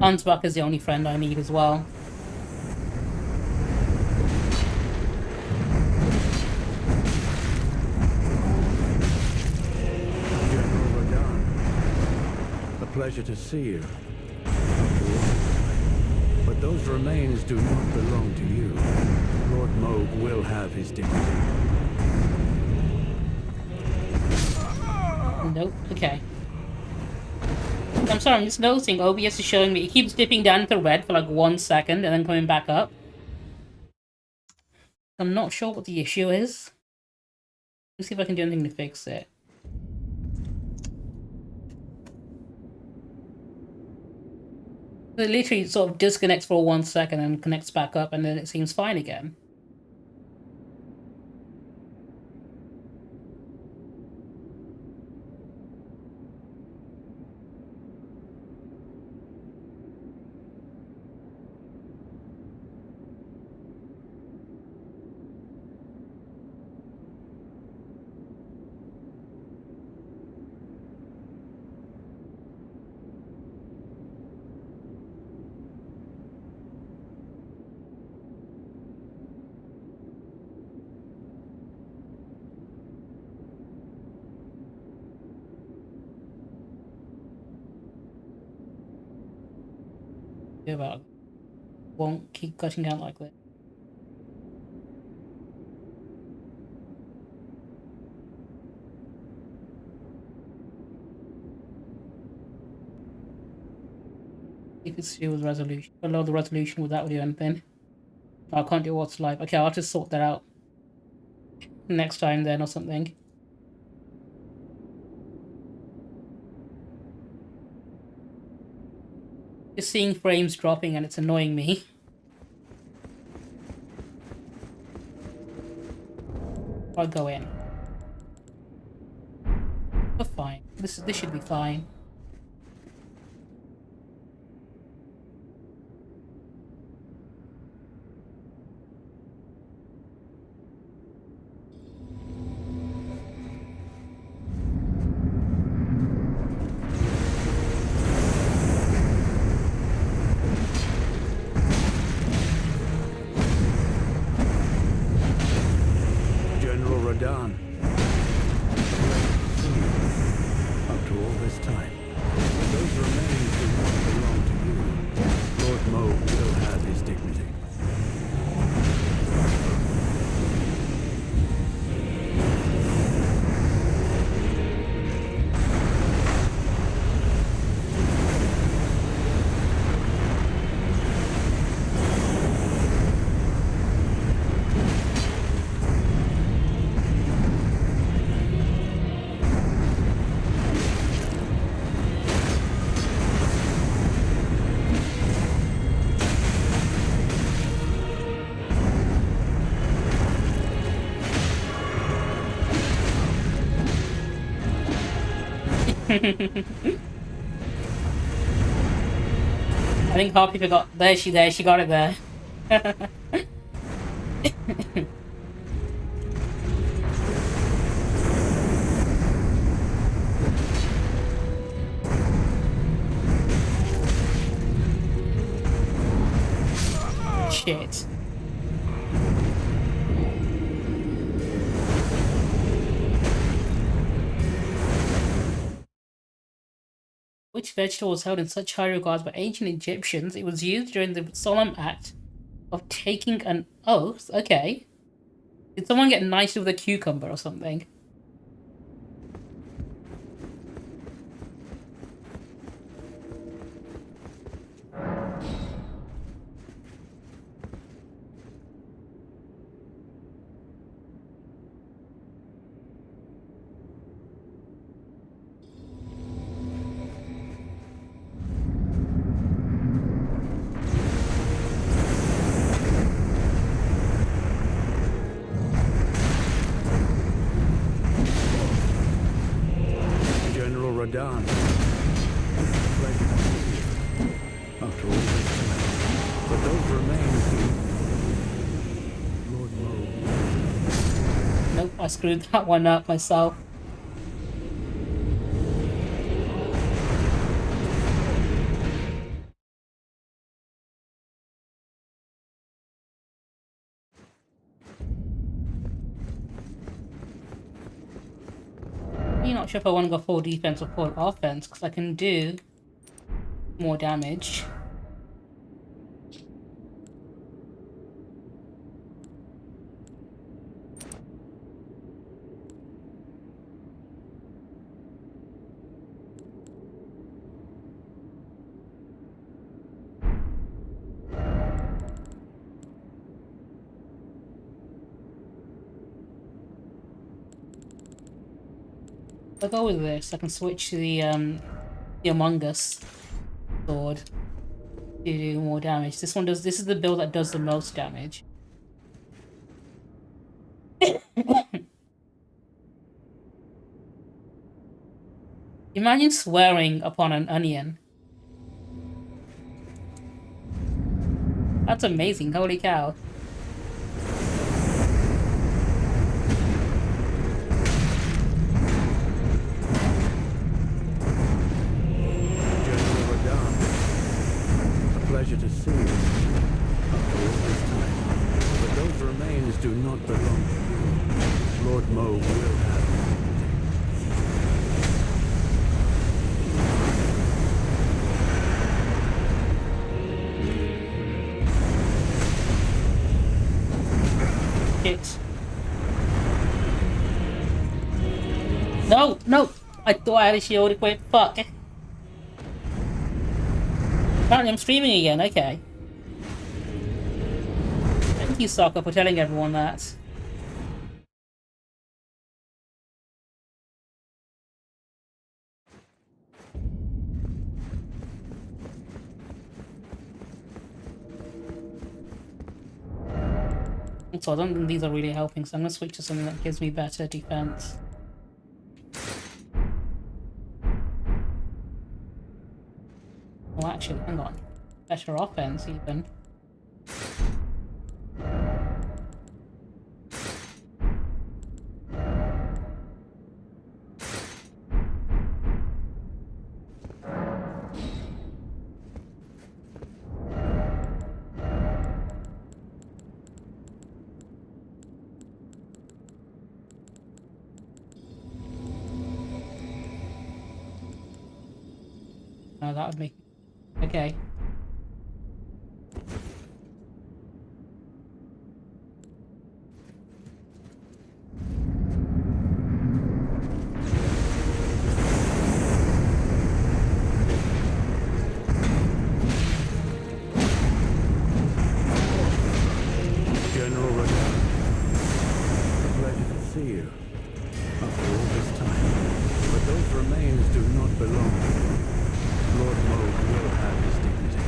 Ansbach is the only friend I need as well. General Radahn, a pleasure to see you. But those remains do not belong to you. Lord Moog will have his dignity. Nope. Okay. I'm sorry, I'm just noticing OBS is showing me. It keeps dipping down into red for like 1 second and then coming back up. I'm not sure what the issue is. Let's see if I can do anything to fix it. It literally sort of disconnects for 1 second and connects back up, and then it seems fine again. About won't keep cutting out like this. If it's to do with resolution, below the resolution without do anything. I can't do what's live. Okay, I'll just sort that out next time then or something. Just seeing frames dropping and it's annoying me. I'll go in. We're fine. This should be fine. General Radahn. After all this time, those remains do not belong to you. Lord Moog will have his dignity. I think Harpy forgot. There, she got it there. Shit. Which vegetable was held in such high regard by ancient Egyptians? It was used during the solemn act of taking an oath. Okay. Did someone get knighted with a cucumber or something? Radahn. After all this time, but those remains Lord Moog. Nope, I screwed that one up myself. really not sure if I want to go full defense or full offense, because I can do more damage. I'll go with this. I can switch to the Among Us sword to do more damage. This is the build that does the most damage. Imagine swearing upon an onion. That's amazing, holy cow. General Radahn, a pleasure to see you after all this time. But those remains do not belong to you. Lord Mo will have you. Shit. No, no! I thought I had a shield equipped. Fuck. Apparently I'm streaming again, okay. Thank you, Soccer, for telling everyone that. So I don't think these are really helping, so I'm gonna switch to something that gives me better defense. Oh, actually, hang on. Better offense, even. No, that would make... Okay. General Radahn, a pleasure to see you after all this time. But those remains do not belong to you. Lord Mo will have his dignity.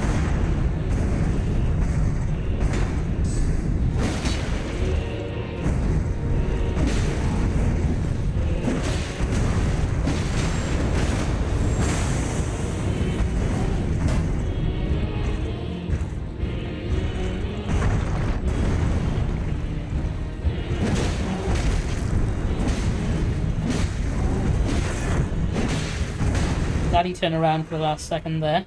Glad he turned around for the last second there.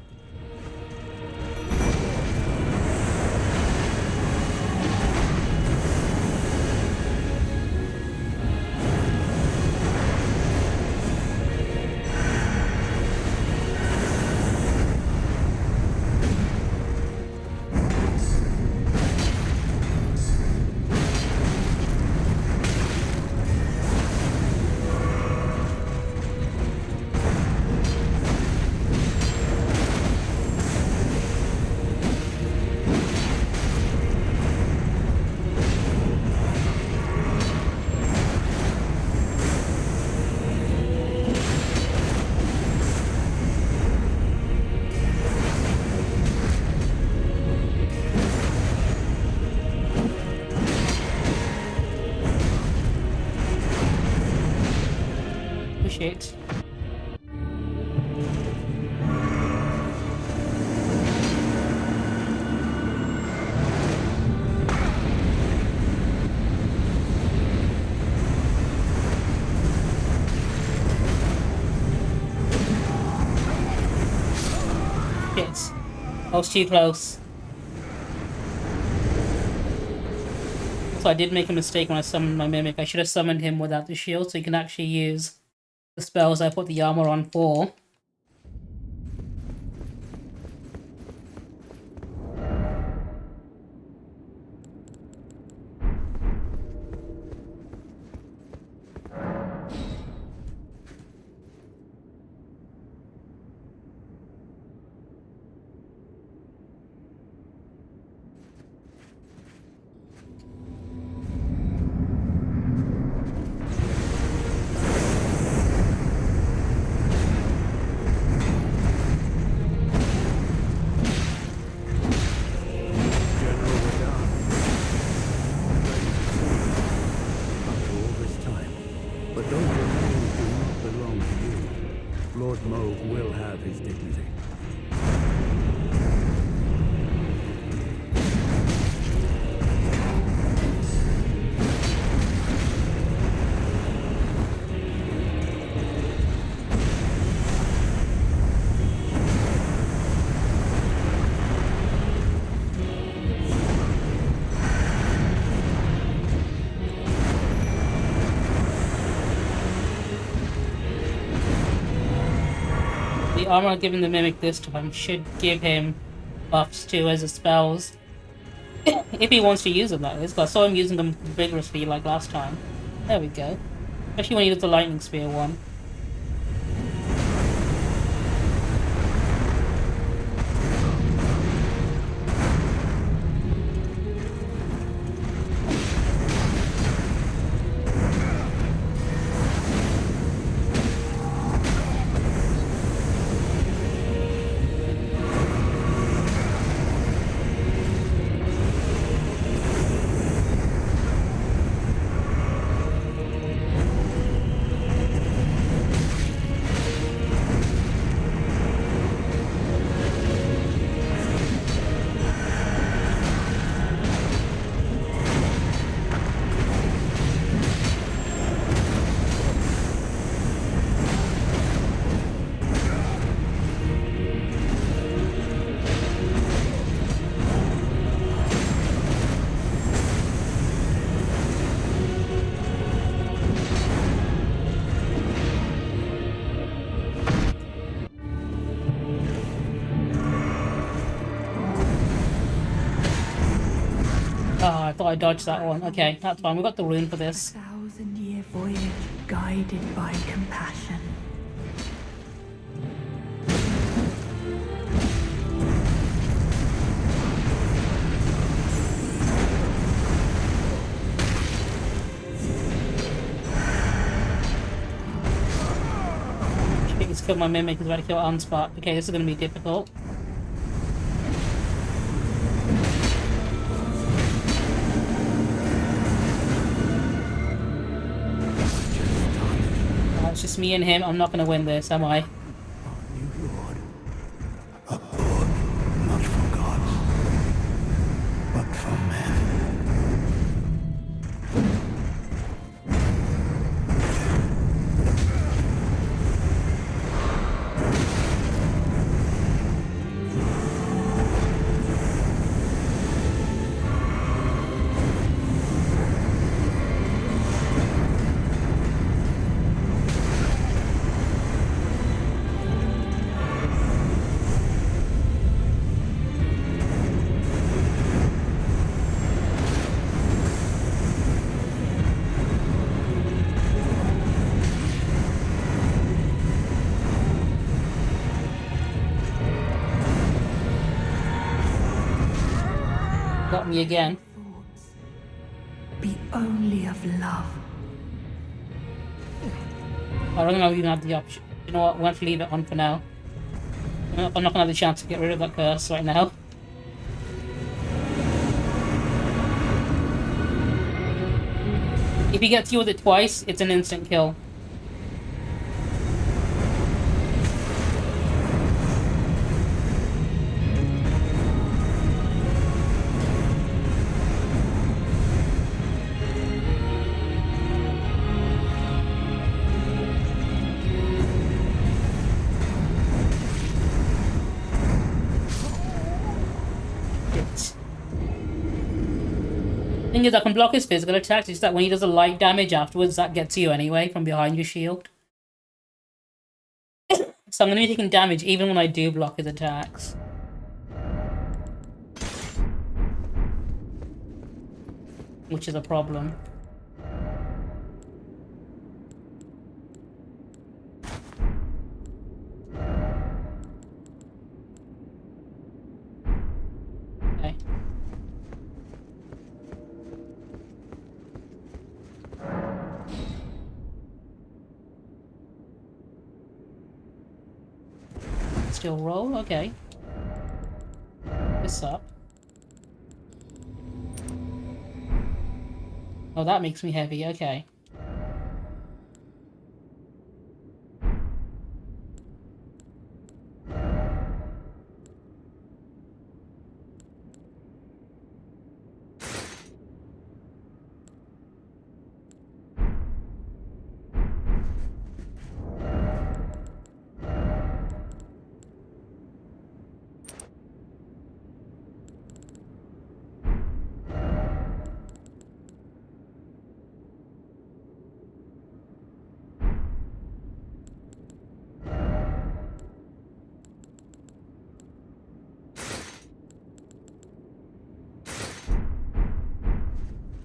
Shit. Shit. I was too close. So I did make a mistake when I summoned my Mimic. I should have summoned him without the shield so he can actually use the spells I put the armor on for. General Radahn, ready to see you. After all this time. But those remains do not belong to you. Lord Moog will have his dignity. The armor given the Mimic this time should give him buffs too as his spells. If he wants to use them, that is. But I saw him using them vigorously like last time. There we go. Especially when he does the Lightning Spear one. Ah, I thought I dodged that one. Okay, that's fine. We got the rune for this. 1,000-year voyage guided by compassion. I think he's killed my Mimic. He's about to kill Unspot. Okay, this is going to be difficult. It's just me and him. I'm not going to win this, am I? Our new lord. A lord not for gods, but for men. Got me again. Thoughts be only of love. I don't know if you even have the option. You know what? We'll have to leave it on for now. I'm not going to have the chance to get rid of that curse right now. If he gets you with it twice, it's an instant kill. Thing is, I can block his physical attacks. It's that when he does a light damage afterwards, that gets you anyway from behind your shield. So I'm going to be taking damage even when I do block his attacks. Which is a problem. Okay. Still roll? Okay. This up. Oh, that makes me heavy. Okay.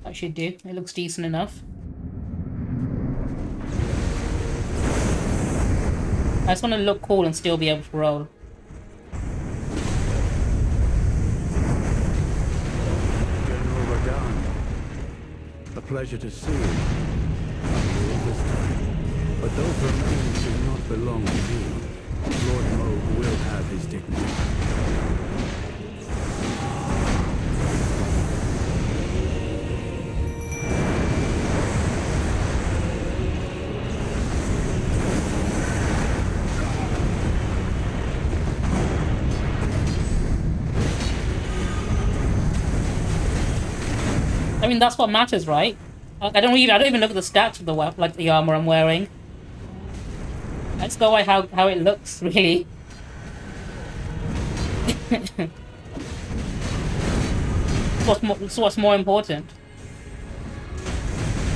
That should do. It looks decent enough. I just want to look cool and still be able to roll. General Radahn, a pleasure to see you. After all this time. But those remains do not belong to you. Lord Moog will have his dignity. I mean, that's what matters, right? I don't even look at the stats of the like the armor I'm wearing. I just go by how it looks, really. What's more important?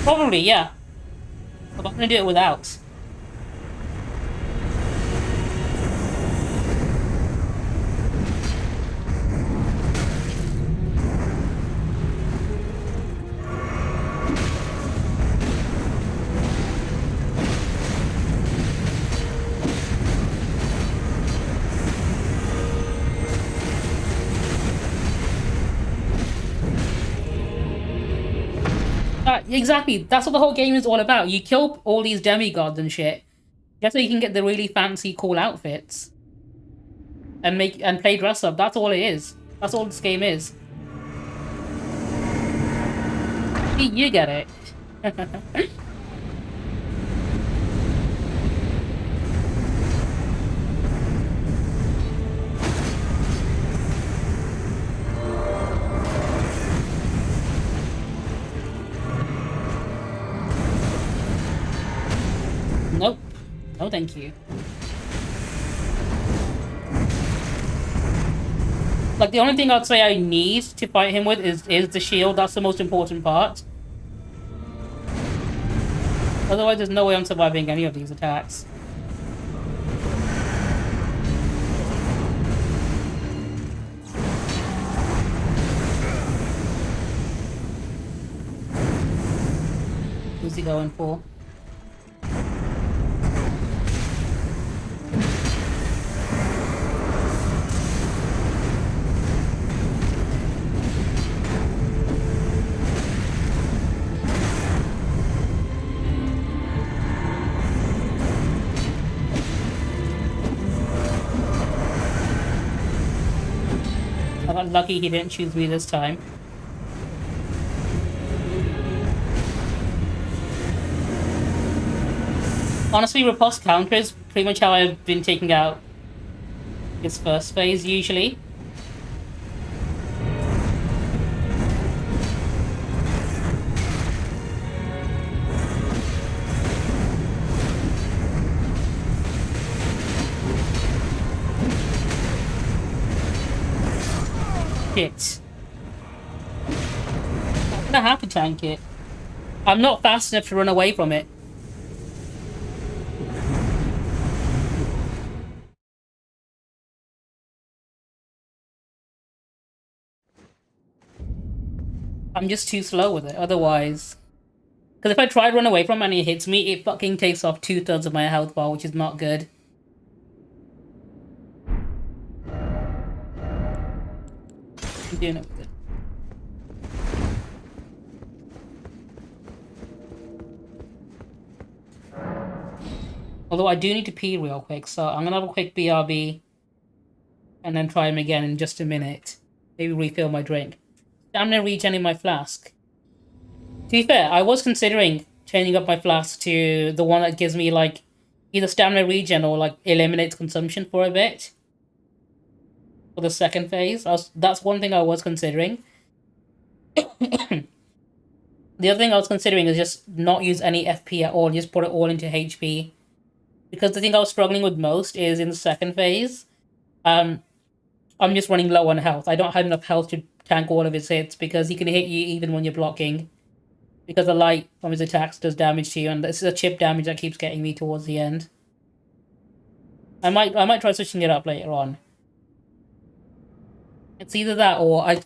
Probably, yeah. But I'm gonna do it without. Exactly. That's what the whole game is all about. You kill all these demigods and shit, just so you can get the really fancy, cool outfits, and play dress up. That's all it is. That's all this game is. You get it. Nope. No, thank you. Like, the only thing I'd say I need to fight him with is the shield. That's the most important part. Otherwise, there's no way I'm surviving any of these attacks. Who's he going for? I got lucky he didn't choose me this time. Honestly, riposte counter is pretty much how I've been taking out his first phase, usually. Shit. I'm gonna have to tank it. I'm not fast enough to run away from it. I'm just too slow with it. Otherwise, because if I try to run away from it and it hits me, it fucking takes off 2/3 of my health bar, which is not good. I'm doing it with it. Although I do need to pee real quick, so I'm gonna have a quick BRB and then try him again in just a minute. Maybe refill my drink. Stamina regen in my flask. To be fair, I was considering changing up my flask to the one that gives me like either stamina regen or like eliminates consumption for a bit. For the second phase. That's one thing I was considering. The other thing I was considering is just not use any FP at all, just put it all into HP. Because the thing I was struggling with most is in the second phase, I'm just running low on health. I don't have enough health to tank all of his hits because he can hit you even when you're blocking. Because the light from his attacks does damage to you, and this is a chip damage that keeps getting me towards the end. I might try switching it up later on. It's either that or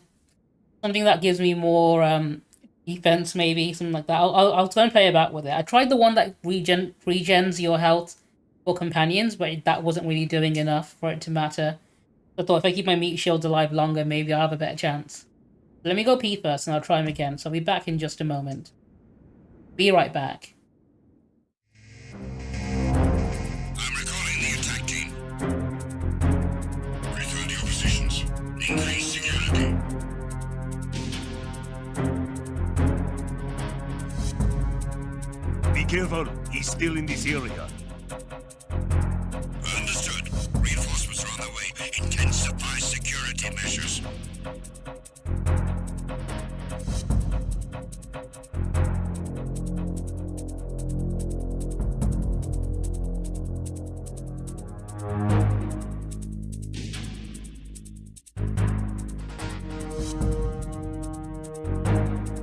something that gives me more defense, maybe something like that. I'll try and play about with it. I tried the one that regens your health for companions, but that wasn't really doing enough for it to matter. I thought if I keep my meat shields alive longer, maybe I'll have a better chance. Let me go pee first, and I'll try him again. So I'll be back in just a moment. Be right back. I'm recalling the attack team. Return to your positions. Increase security. Be careful, he's still in this area. Understood. Reinforcements are on the way. Intensify security measures.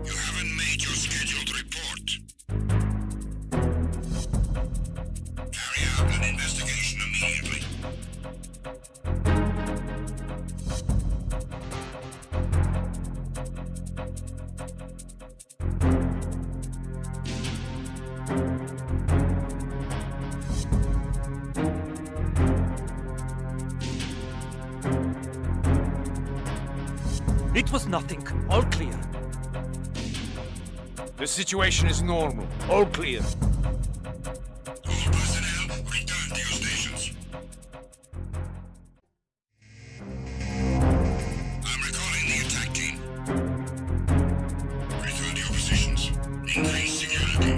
You haven't made your scheduled report. Carry out an investigation immediately. It was nothing. All clear. The situation is normal. All clear. All personnel, return to your stations. I'm recalling the attack team. Return to your positions. Increase security.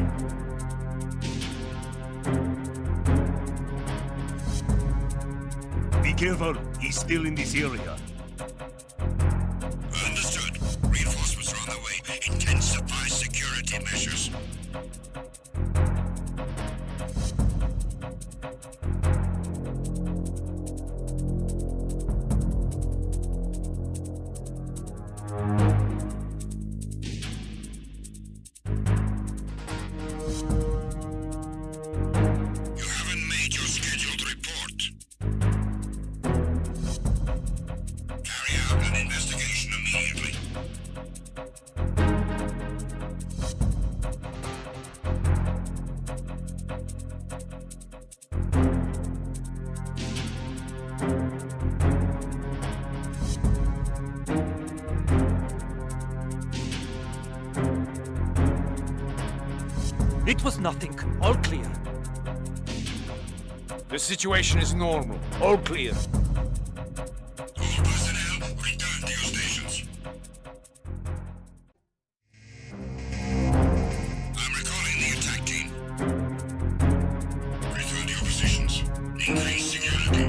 Be careful, he's still in this area. Understood. Reinforcements are on the way. Intensify security measures. You haven't made your scheduled report. Carry out an investigation immediately. It was nothing. All clear. The situation is normal. All clear. All personnel, return to your stations. I'm recalling the attack team. Return to your positions. Increase security.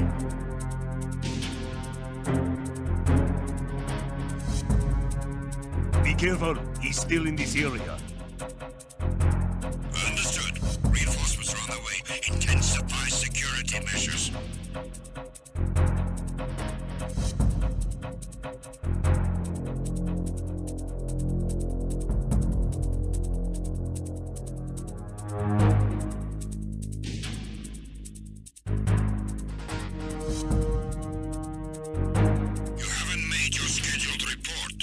Be careful, he's still in this area. Understood. Reinforcements are on the way. Intensify security measures. You haven't made your scheduled report.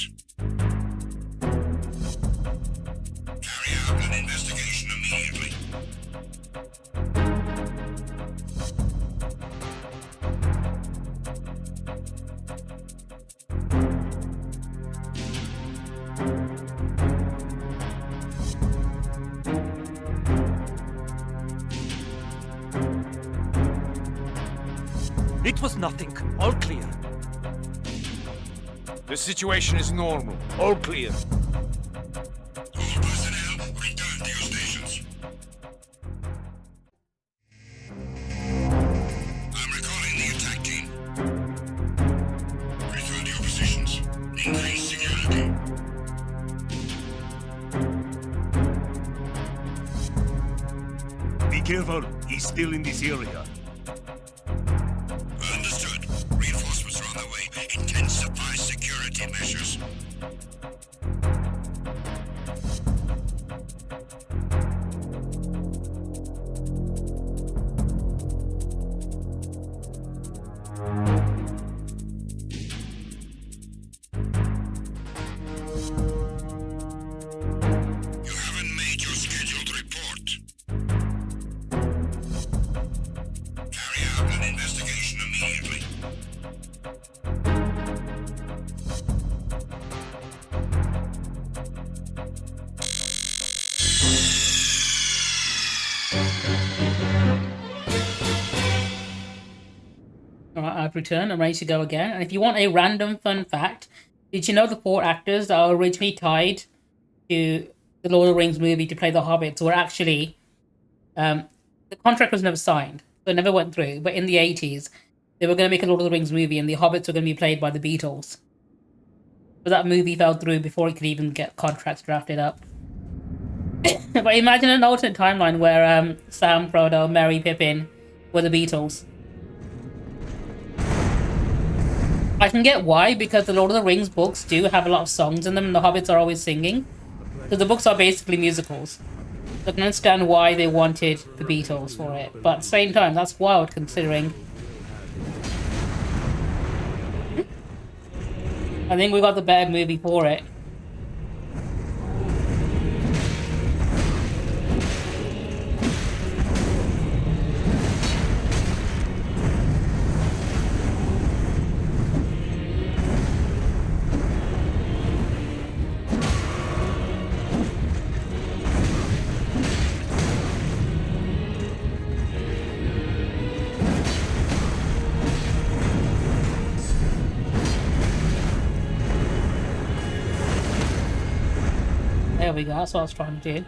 It was nothing. All clear. The situation is normal. All clear. All personnel, return to your stations. I'm recalling the attack team. Return to your positions. Increase security. Be careful. He's still in this area. Understood. Reinforcements are on their way. Intensify security measures. You haven't made your scheduled report. Carry out an investigation immediately. Alright, I've returned. I'm ready to go again. And if you want a random fun fact, did you know the 4 actors that are originally tied to the Lord of the Rings movie to play the Hobbits were actually... the contract was never signed, so it never went through. But in the 80s, they were going to make a Lord of the Rings movie and the Hobbits were going to be played by the Beatles. But that movie fell through before it could even get contracts drafted up. But imagine an alternate timeline where Sam, Frodo, Merry, Pippin were the Beatles. I can get why, because the Lord of the Rings books do have a lot of songs in them and the Hobbits are always singing. So the books are basically musicals. So I can understand why they wanted the Beatles for it. But at the same time, that's wild considering... I think we got the better movie for it. There we go, that's what I was trying to do.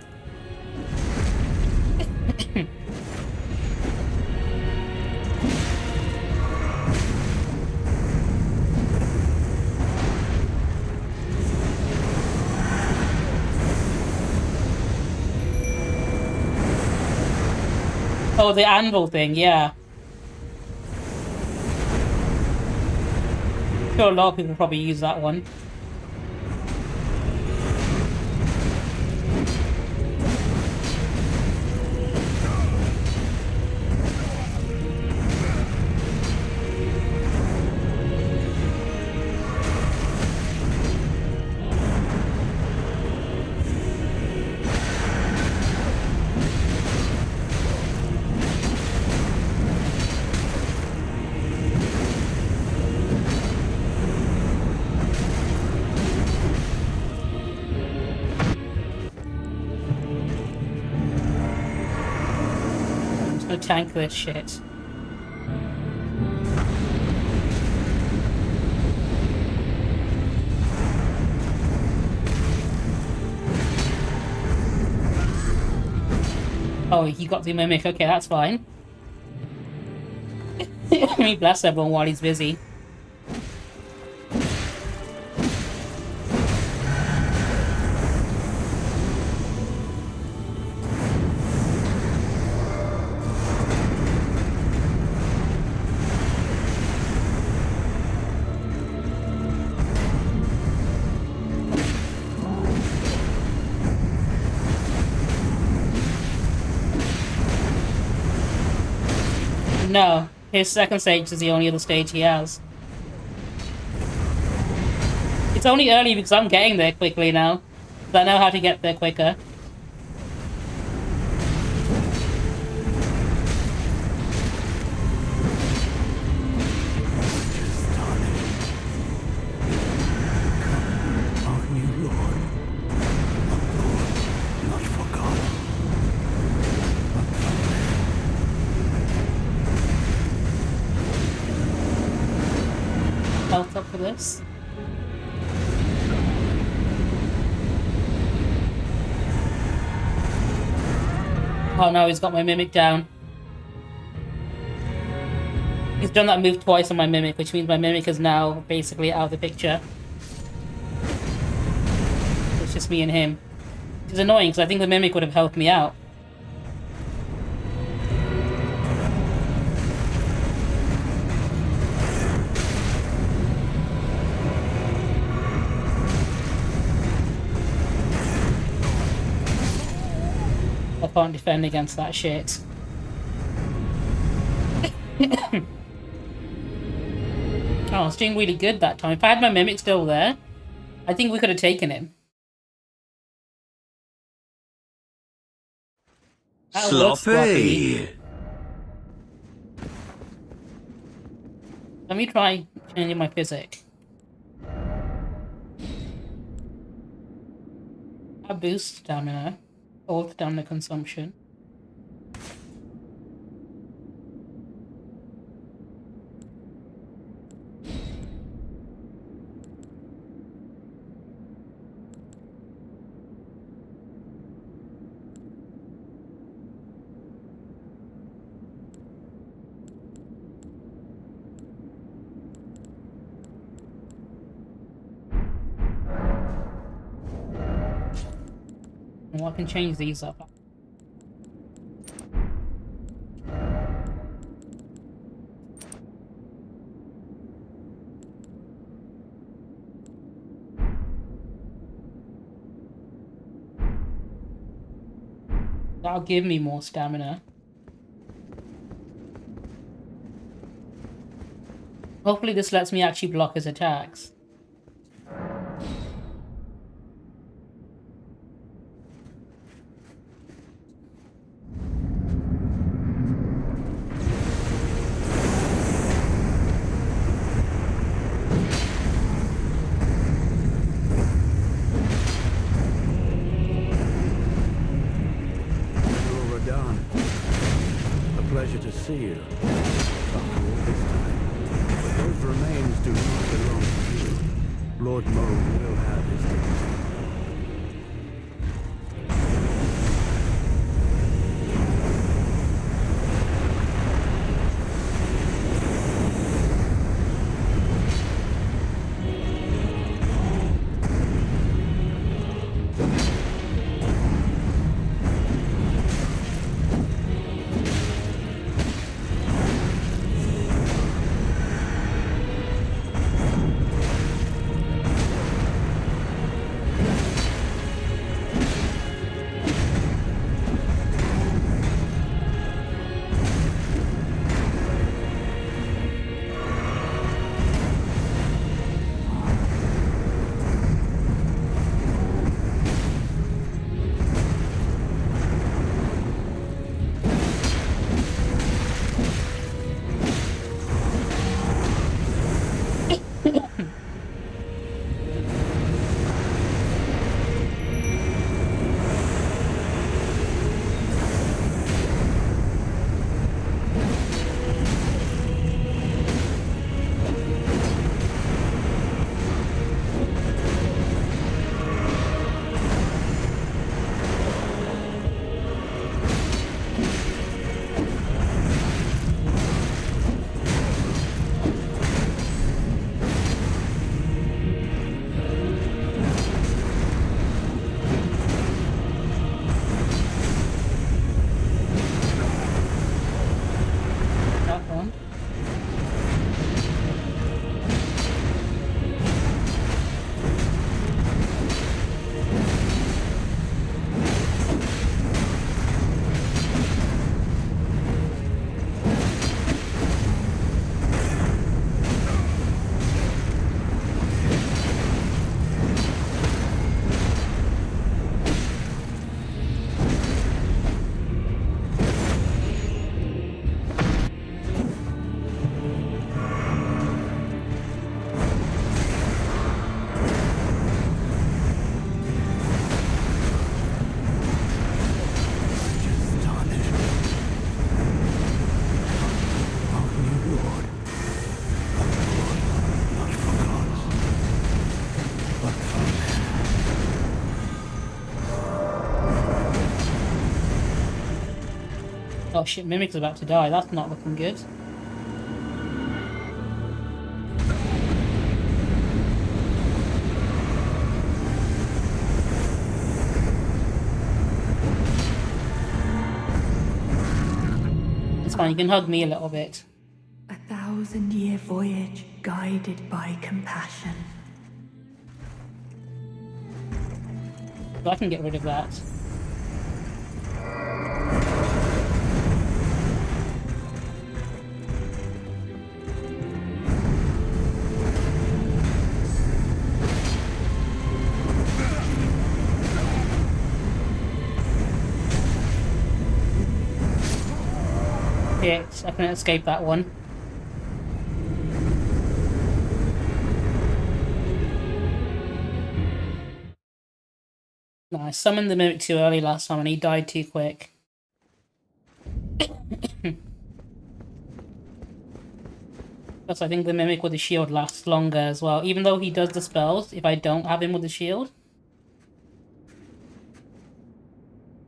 Oh, the anvil thing, yeah. Sure, a lot of people probably use that one. Tank this shit. Oh, he got the mimic. Okay, that's fine. Let me bless everyone while he's busy. No, his second stage is the only other stage he has. It's only early because I'm getting there quickly now. So I know how to get there quicker. for this. Oh no, he's got my mimic down. He's done that move twice on my mimic, which means my mimic is now basically out of the picture. It's just me and him. Which is annoying, because I think the mimic would have helped me out. I can't defend against that shit. Oh, I was doing really good that time. If I had my mimic still there, I think we could have taken him. That was sloppy. Let me try changing my physic. I boost stamina. Or stamina consumption. Well, I can change these up. That'll give me more stamina. Hopefully this lets me actually block his attacks. Radahn, a pleasure to see you. After all this time, but those remains do not belong to you. Lord Moog will have his day. Oh shit, Mimic's about to die. That's not looking good. It's fine, you can hug me a little bit. 1,000-year voyage guided by compassion. So I can get rid of that. I can escape that one. No, I summoned the Mimic too early last time and he died too quick. Plus, I think the Mimic with the shield lasts longer as well, even though he does the spells if I don't have him with the shield.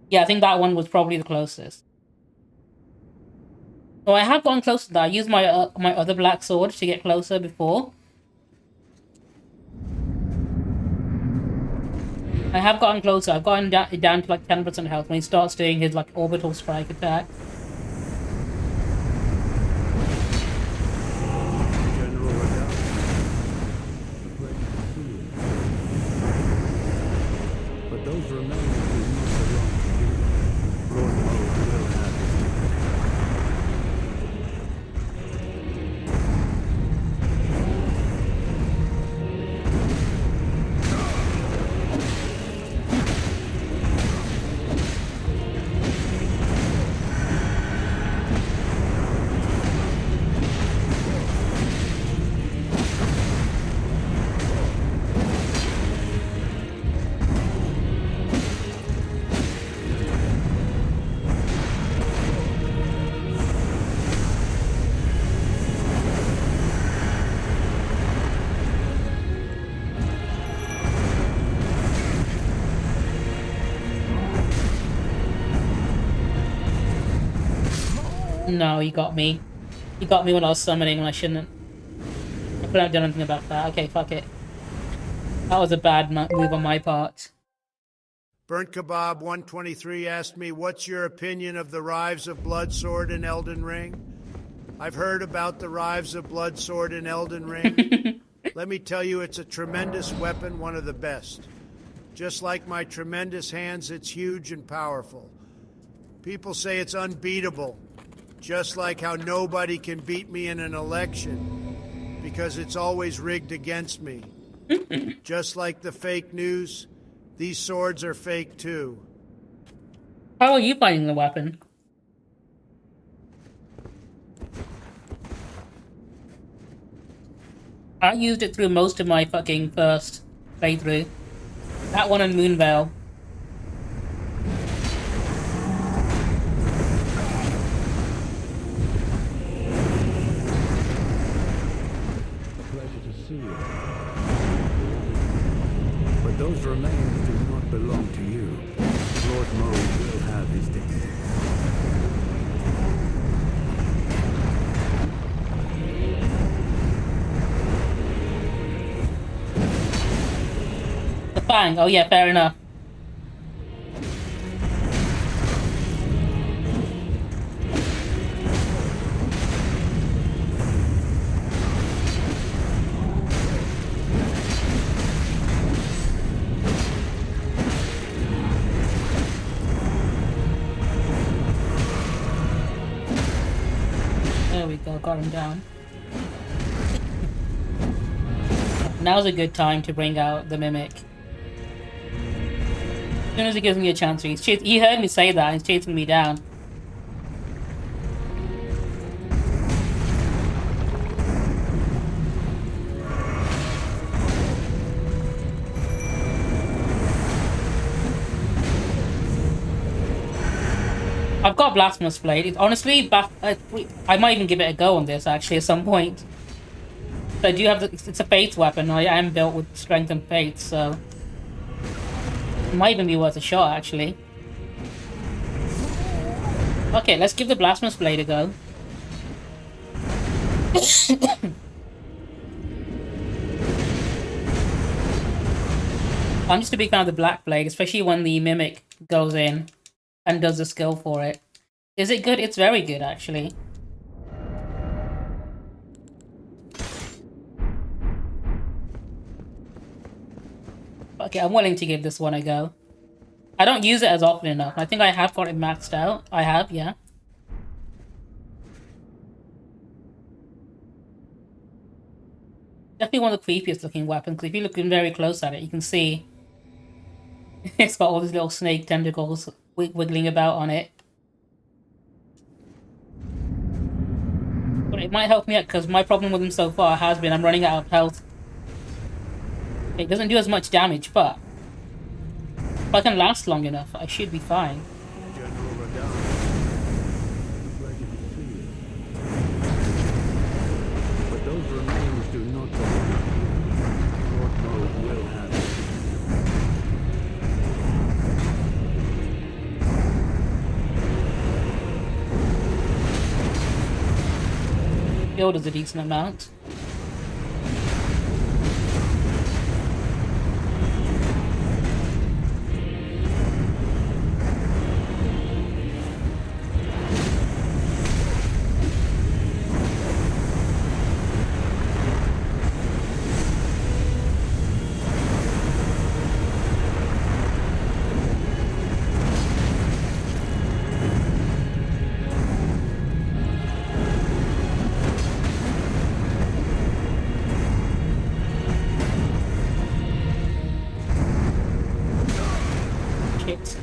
Yeah, I think that one was probably the closest. So I have gone closer to that. I used my my other black sword to get closer before. I have gotten closer. I've gotten down to like 10% health when he starts doing his like orbital strike attack. General Radahn. But those remains do not belong to you. Lord Mold will have his No, he got me. He got me when I was summoning when I shouldn't. I couldn't have done anything about that. Okay, fuck it. That was a bad move on my part. Burnt Kebab 123 asked me, what's your opinion of the Rives of Bloodsword in Elden Ring? I've heard about the Rives of Bloodsword in Elden Ring. Let me tell you, it's a tremendous weapon, one of the best. Just like my tremendous hands, it's huge and powerful. People say it's unbeatable, just like how nobody can beat me in an election, because it's always rigged against me. Just like the fake news, these swords are fake too. How are you finding the weapon? I used it through most of my fucking first playthrough. That one and Moonveil. pleasure to see you. But those remains do not belong to you. Lord Mold will have his dignity. The Fang. Oh yeah, fair enough. There we go, got him down. Now's a good time to bring out the Mimic. As soon as he gives me a chance, he heard me say that and he's chasing me down. I've got Blasphemous Blade. It's honestly, I might even give it a go on this actually at some point. But I do have it's a faith weapon. I am built with strength and faith, so it might even be worth a shot actually. Okay, let's give the Blasphemous Blade a go. I'm just a big fan of the Black Blade, especially when the Mimic goes in and does the skill for it. Is it good? It's very good, actually. Okay, I'm willing to give this one a go. I don't use it as often enough. I think I have got it maxed out. I have, yeah. Definitely one of the creepiest looking weapons, because if you look very close at it, you can see it's got all these little snake tentacles wiggling about on it. But it might help me out, because my problem with them so far has been I'm running out of health. It doesn't do as much damage, but if I can last long enough, I should be fine. General Radahn. Ready to see you. But those remains do not belong. Lord Mode will have it. Build is a decent amount. Shit.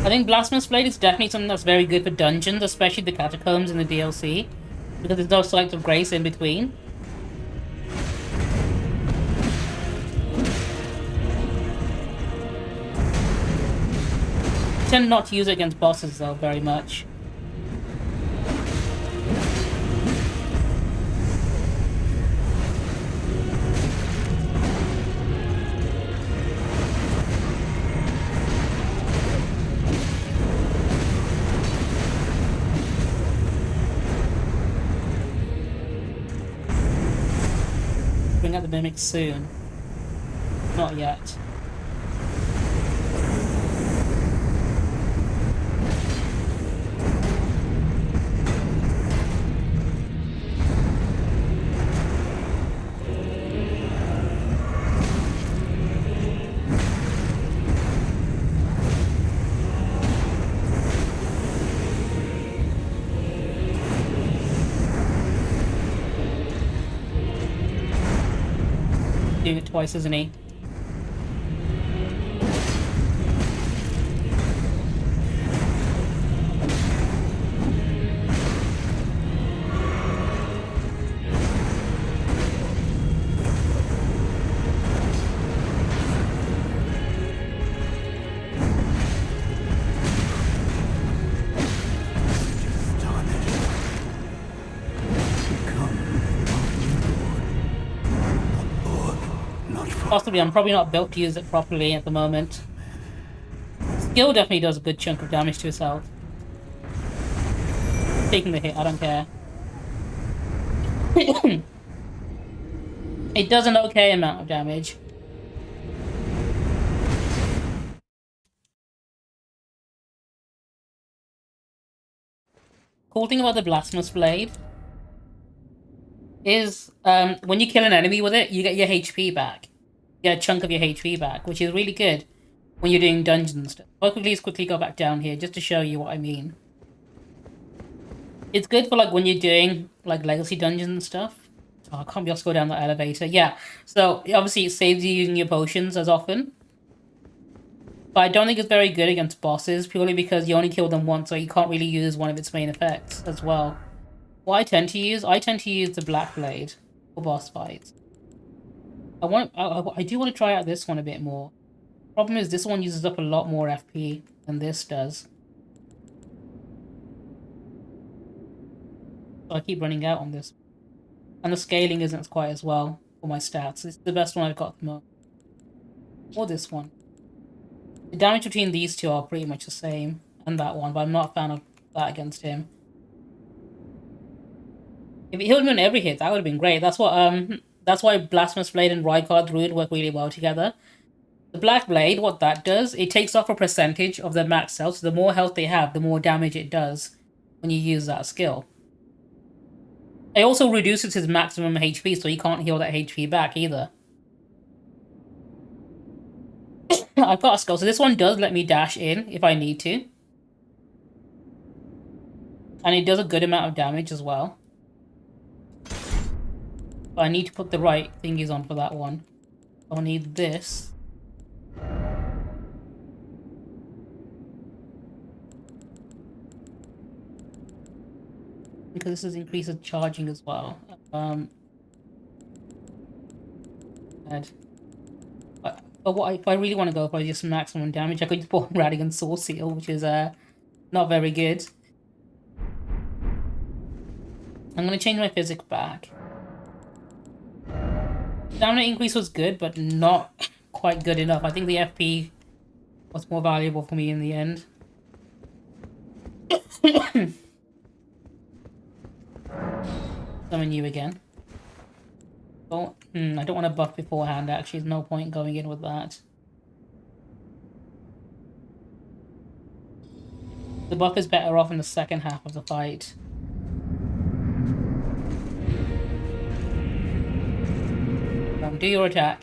I think Blasphemous Blade is definitely something that's very good for dungeons, especially the catacombs in the DLC, because there's no Sight of Grace in between. I tend not to use it against bosses though very much. Bring out the Mimic soon. Not yet. Doing it twice, isn't he? Possibly, I'm probably not built to use it properly at the moment. Skill definitely does a good chunk of damage to his health. Taking the hit, I don't care. It does an okay amount of damage. Cool thing about the Blasphemous Blade is when you kill an enemy with it, you get your HP back. You get a chunk of your HP back, which is really good when you're doing dungeons stuff. I'll quickly go back down here just to show you what I mean. It's good for like when you're doing like legacy dungeons and stuff. Oh, I can't be able to go down the elevator. Yeah, so obviously it saves you using your potions as often. But I don't think it's very good against bosses, purely because you only kill them once, so you can't really use one of its main effects as well. What I tend to use the Black Blade for boss fights. I do want to try out this one a bit more. Problem is this one uses up a lot more FP than this does. So I keep running out on this. And the scaling isn't quite as well for my stats. It's the best one I've got at the moment. Or this one. The damage between these two are pretty much the same. And that one, but I'm not a fan of that against him. If he healed me on every hit, that would have been great. That's why Blasphemous Blade and Rykard Druid work really well together. The Black Blade, what that does, it takes off a percentage of their max health, so the more health they have, the more damage it does when you use that skill. It also reduces his maximum HP, so he can't heal that HP back either. I've got a skill, so this one does let me dash in if I need to. And it does a good amount of damage as well. But I need to put the right thingies on for that one. I'll need this. Because this is increases charging as well. But what if I really want to go for just maximum damage, I could just put Radahn Sword Seal, which is not very good. I'm gonna change my physics back. Stamina increase was good, but not quite good enough. I think the FP was more valuable for me in the end. Summon you again. Oh, I don't want to buff beforehand, actually. There's no point going in with that. The buff is better off in the second half of the fight. Do your attack.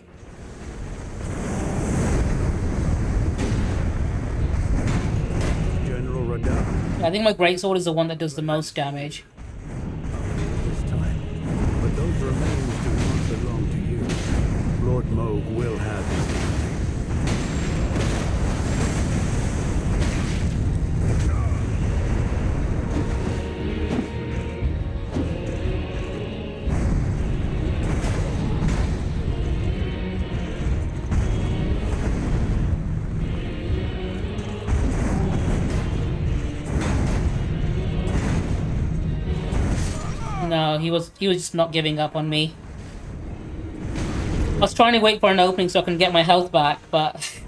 General Radahn. I think my greatsword is the one that does the most damage. This time. But those remains do not belong to you. Lord Moog will have his bounty. No, he was just not giving up on me. I was trying to wait for an opening so I can get my health back, but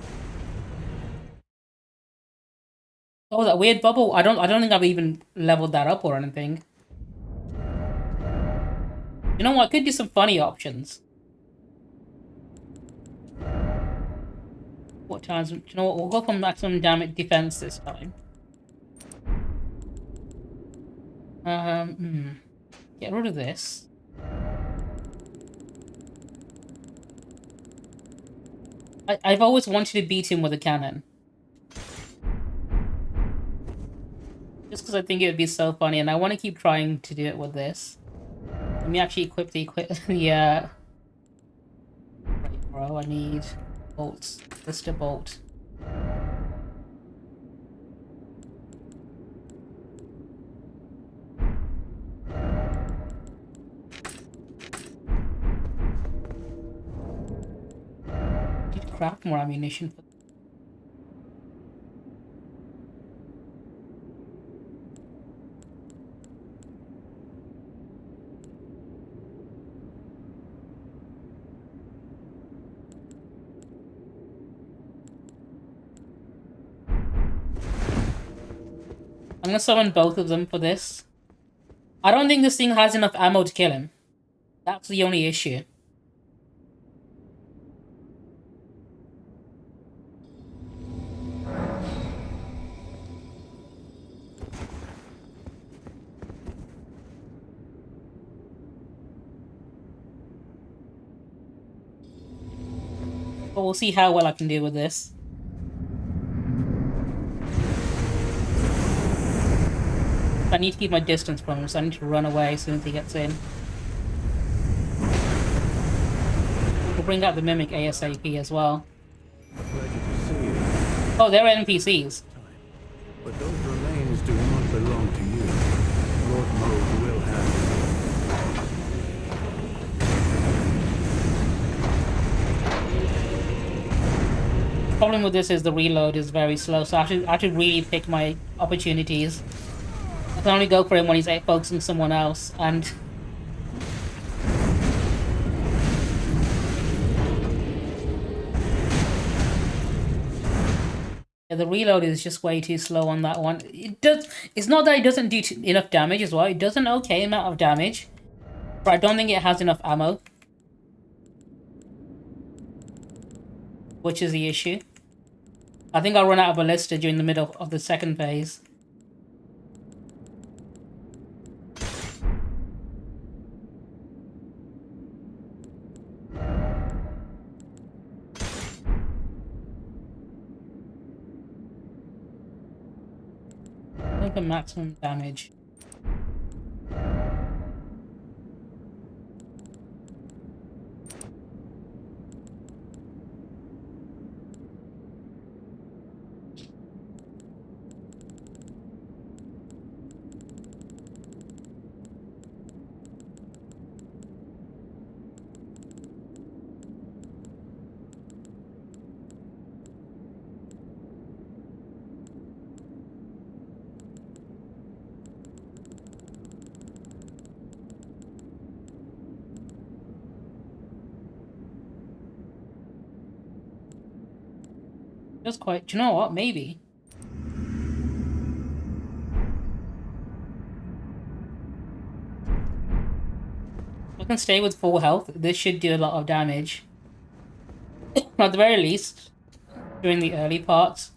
oh, that weird bubble. I don't think I've even leveled that up or anything. You know what? I could do some funny options. What times? You know what? We'll go for maximum damage defense this time. Get rid of this. I've always wanted to beat him with a cannon. Just because I think it would be so funny, and I want to keep trying to do it with this. Let me actually equip the right, bro, I need bolts. Just a bolt. Craft more ammunition for I'm gonna summon both of them for this. I don't think this thing has enough ammo to kill him. That's the only issue. But we'll see how well I can deal with this. I need to keep my distance from him, so I need to run away as soon as he gets in. We'll bring out the Mimic ASAP as well. Pleasure to see you. Oh, they're NPCs. But those remains do not belong to you. Lord Moog will have Problem with this is the reload is very slow, so I have to really pick my opportunities. I can only go for him when he's focusing someone else, and yeah, the reload is just way too slow on that one. It's not that it doesn't do enough damage as well. It does an okay amount of damage, but I don't think it has enough ammo, which is the issue. I think I'll run out of ballista during the middle of the second phase. Look at maximum damage. Just quite. Do you know what? Maybe. I can stay with full health. This should do a lot of damage. At the very least, during the early parts.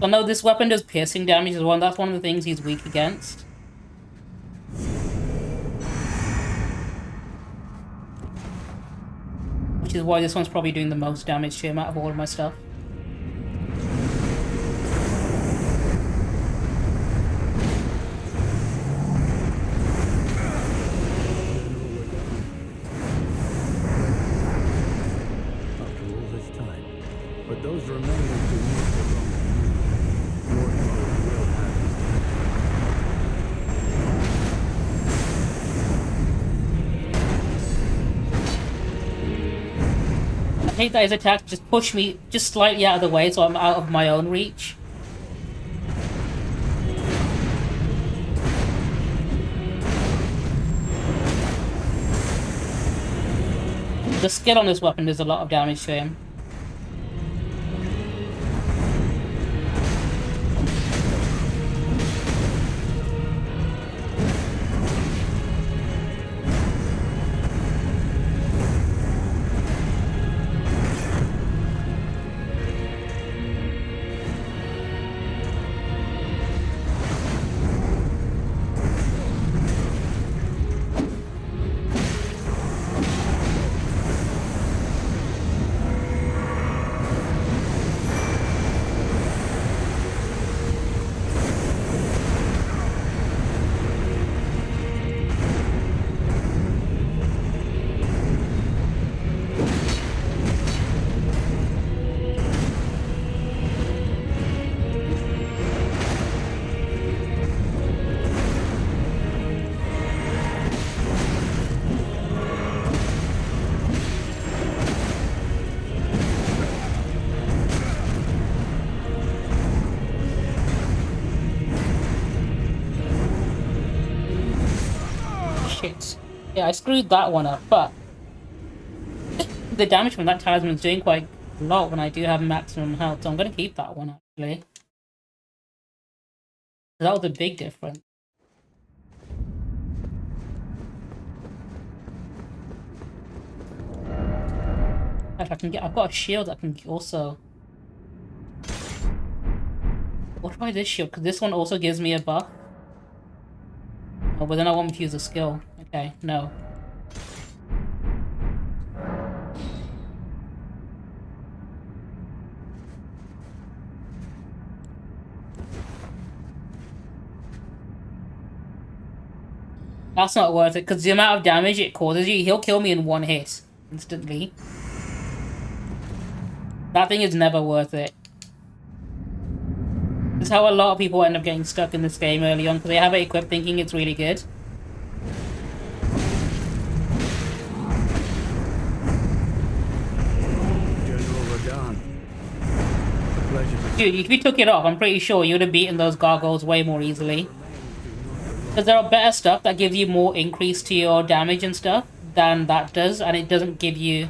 I know this weapon does piercing damage as well. That's one of the things he's weak against. Which is why this one's probably doing the most damage to him out of all of my stuff. After all this time, but those remains do not belong to you. Lord Mode will have his I hate that his attack just pushed me just slightly out of the way so I'm out of my own reach. The skill on this weapon does a lot of damage to him. Shit. Yeah, I screwed that one up, but the damage from that talisman is doing quite a lot when I do have maximum health, so I'm gonna keep that one actually. That was a big difference. If I can get, I've got a shield that can also. What about this shield? Because this one also gives me a buff. Oh, but then I want me to use a skill. Okay, no. That's not worth it, because the amount of damage it causes you, he'll kill me in one hit. Instantly. That thing is never worth it. This is how a lot of people end up getting stuck in this game early on, because they have it equipped thinking it's really good. General Radahn. A pleasure to Dude, if you took it off, I'm pretty sure you would have beaten those gargoyles way more easily. Because there are better stuff that gives you more increase to your damage and stuff than that does, and it doesn't give you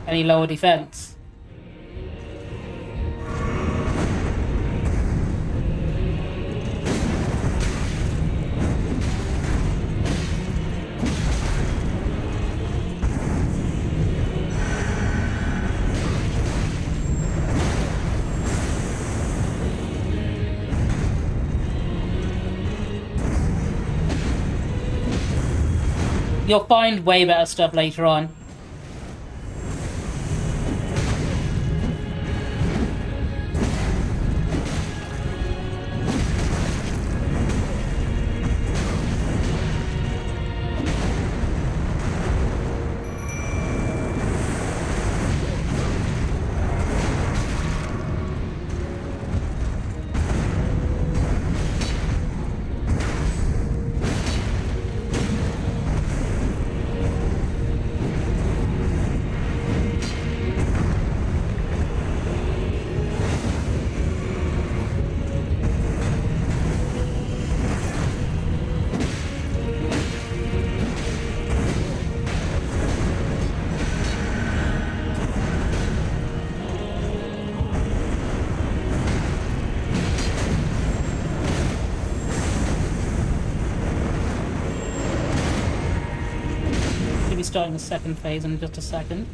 any lower defense. You'll find way better stuff later on. Should be starting the second phase in just a second.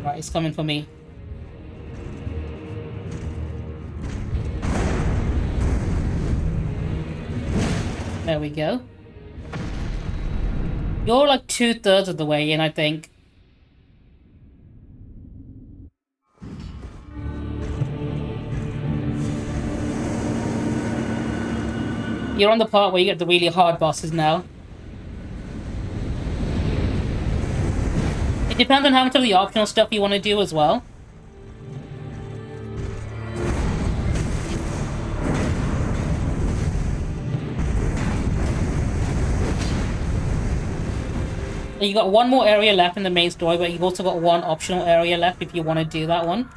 Right, it's coming for me. There we go. You're like 2/3 of the way in, I think. You're on the part where you get the really hard bosses now. It depends on how much of the optional stuff you want to do as well. You got one more area left in the main story, but you've also got one optional area left if you want to do that one.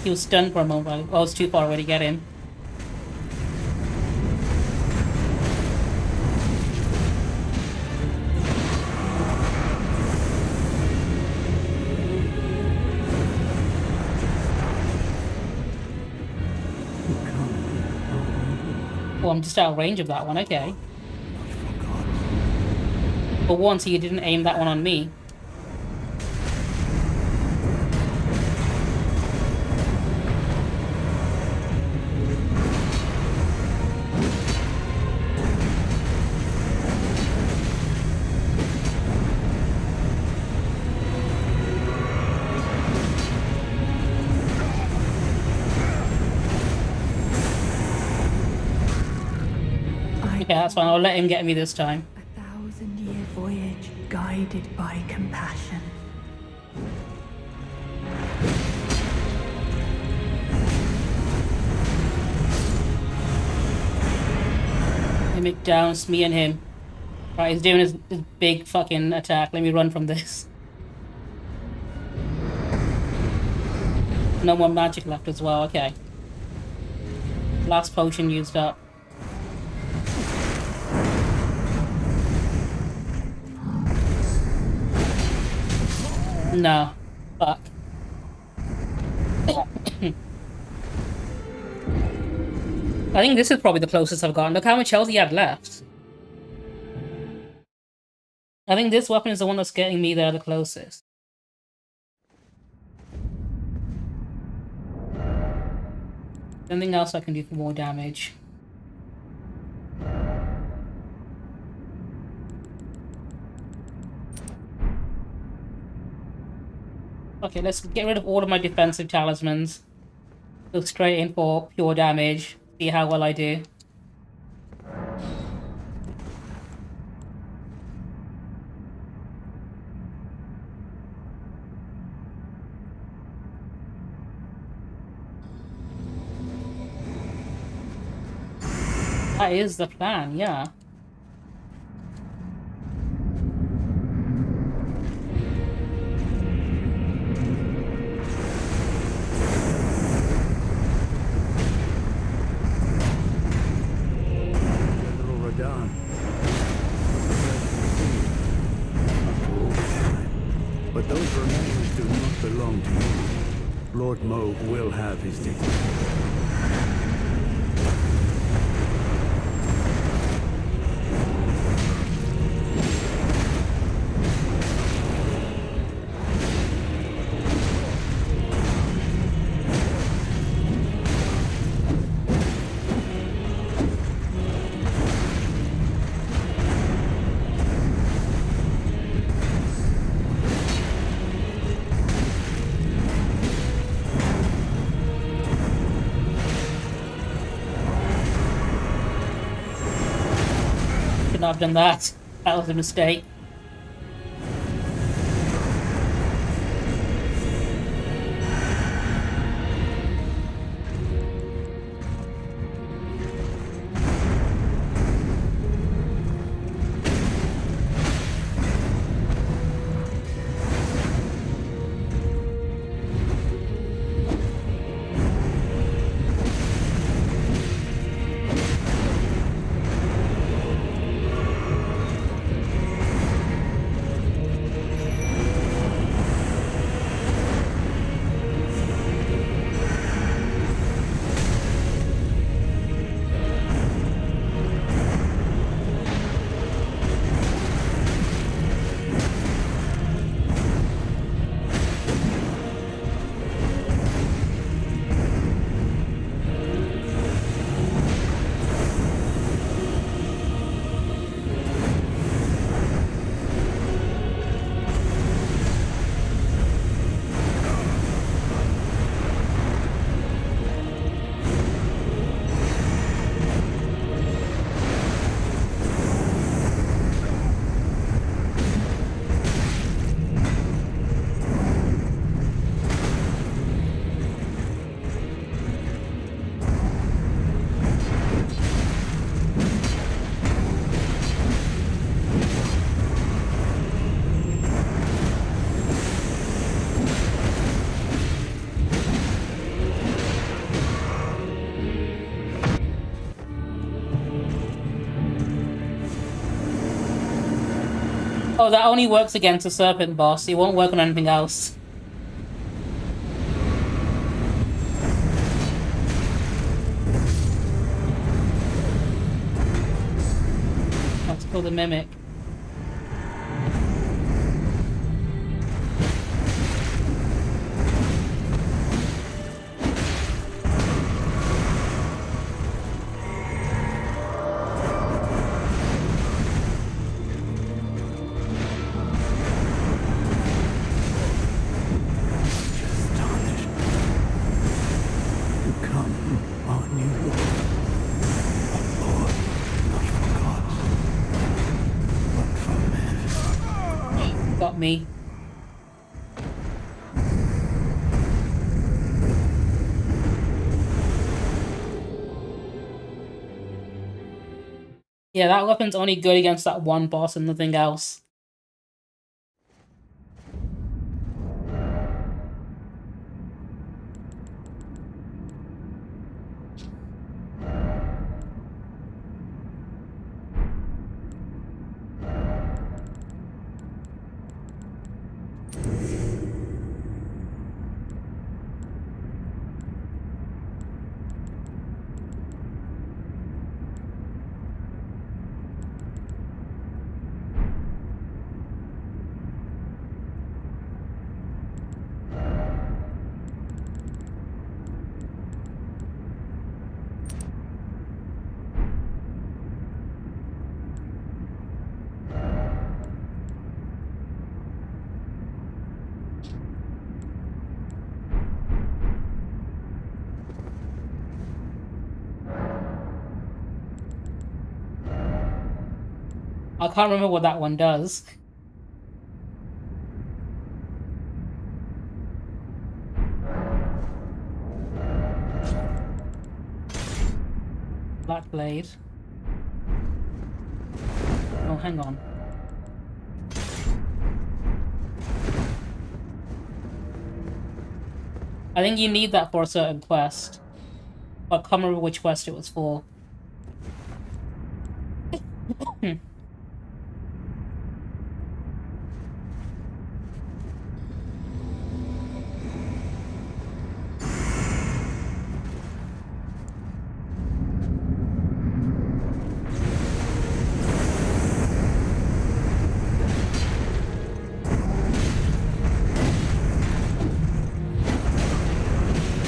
He was stunned for a moment, but I was too far away to get him. Oh, I'm just out of range of that one, okay. For once, he didn't aim that one on me. Okay, that's fine. I'll let him get me this time. 1,000-year voyage guided by compassion. Mimic down, it's me and him. Right, he's doing his big fucking attack. Let me run from this. No more magic left as well, okay. Last potion used up. No. Fuck. I think this is probably the closest I've gotten. Look how much health he had left. I think this weapon is the one that's getting me there the closest. Anything else I can do for more damage? Okay, let's get rid of all of my defensive talismans. Go straight in for pure damage. See how well I do. That is the plan, yeah. General Radahn. After all this time. But those remains do not belong to you. Lord Moog will have his dignity. Should not have done that. That was a mistake. Oh, that only works against a serpent boss. It won't work on anything else. Let's kill the mimic. Got me. Yeah, that weapon's only good against that one boss and nothing else. I can't remember what that one does. Black blade. Oh, hang on. I think you need that for a certain quest. But I can't remember which quest it was for.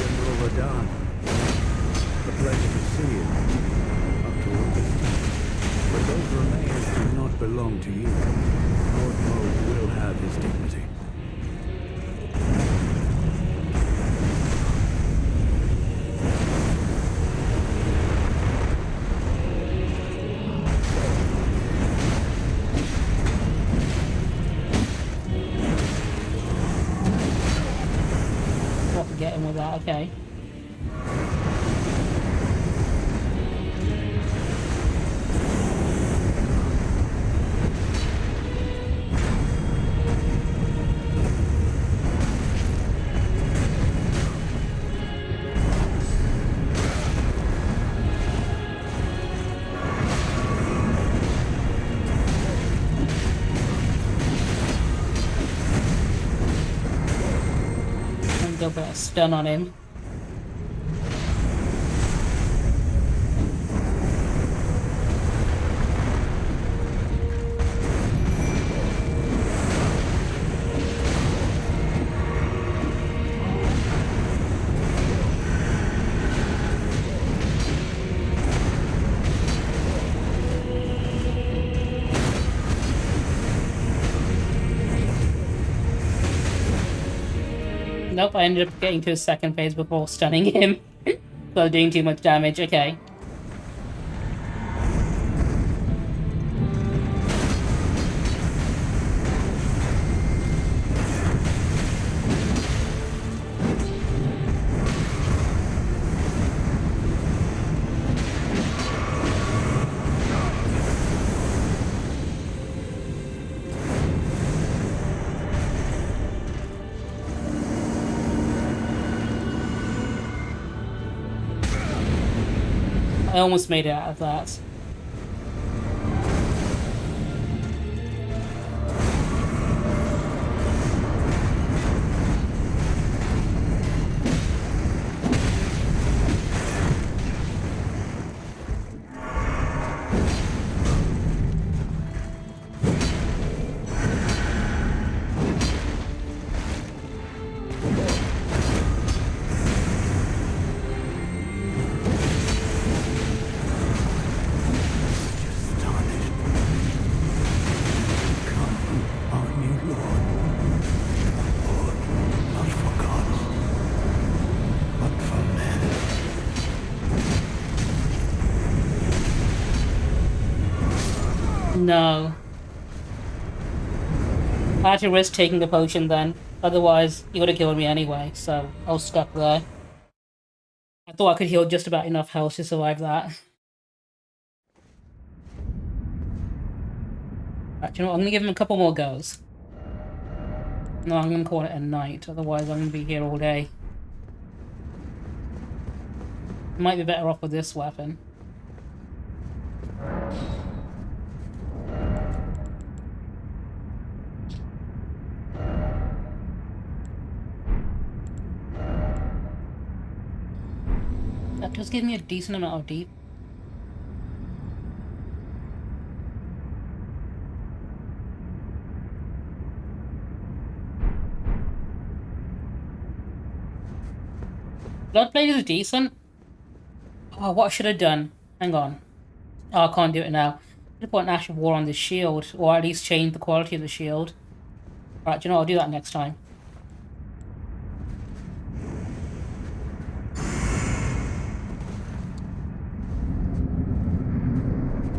General Radahn, a pleasure to see you. After all this time. But those remains do not belong to you. Lord Moog will have his dignity. What to get him with that, okay. And go for a stun on him. Nope, I ended up getting to his second phase before stunning him. So doing too much damage, okay. I almost made it out of that. No. I had to risk taking the potion then. Otherwise, he would have killed me anyway, so I was stuck there. I thought I could heal just about enough health to survive that. Right, you know what? I'm gonna give him a couple more goes. No, I'm gonna call it a night, otherwise I'm gonna be here all day. Might be better off with this weapon. That does give me a decent amount of deep. Bloodblade is decent. Oh, what I should have done? Hang on. Oh, I can't do it now. I should have put an Ash of War on the shield, or at least change the quality of the shield. Right, you know, I'll do that next time.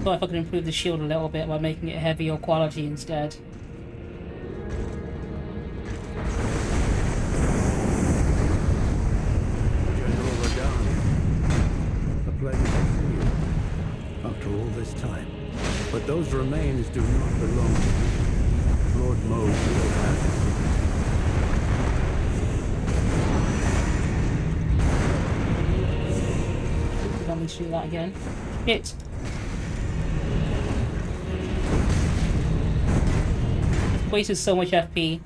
thought if I could improve the shield a little bit by making it heavier quality instead. General Radahn, a pleasure to see you after all this time. But those remains do not belong to you. Lord Mode will have his Let me do that again. Shit. Wasted so much FP.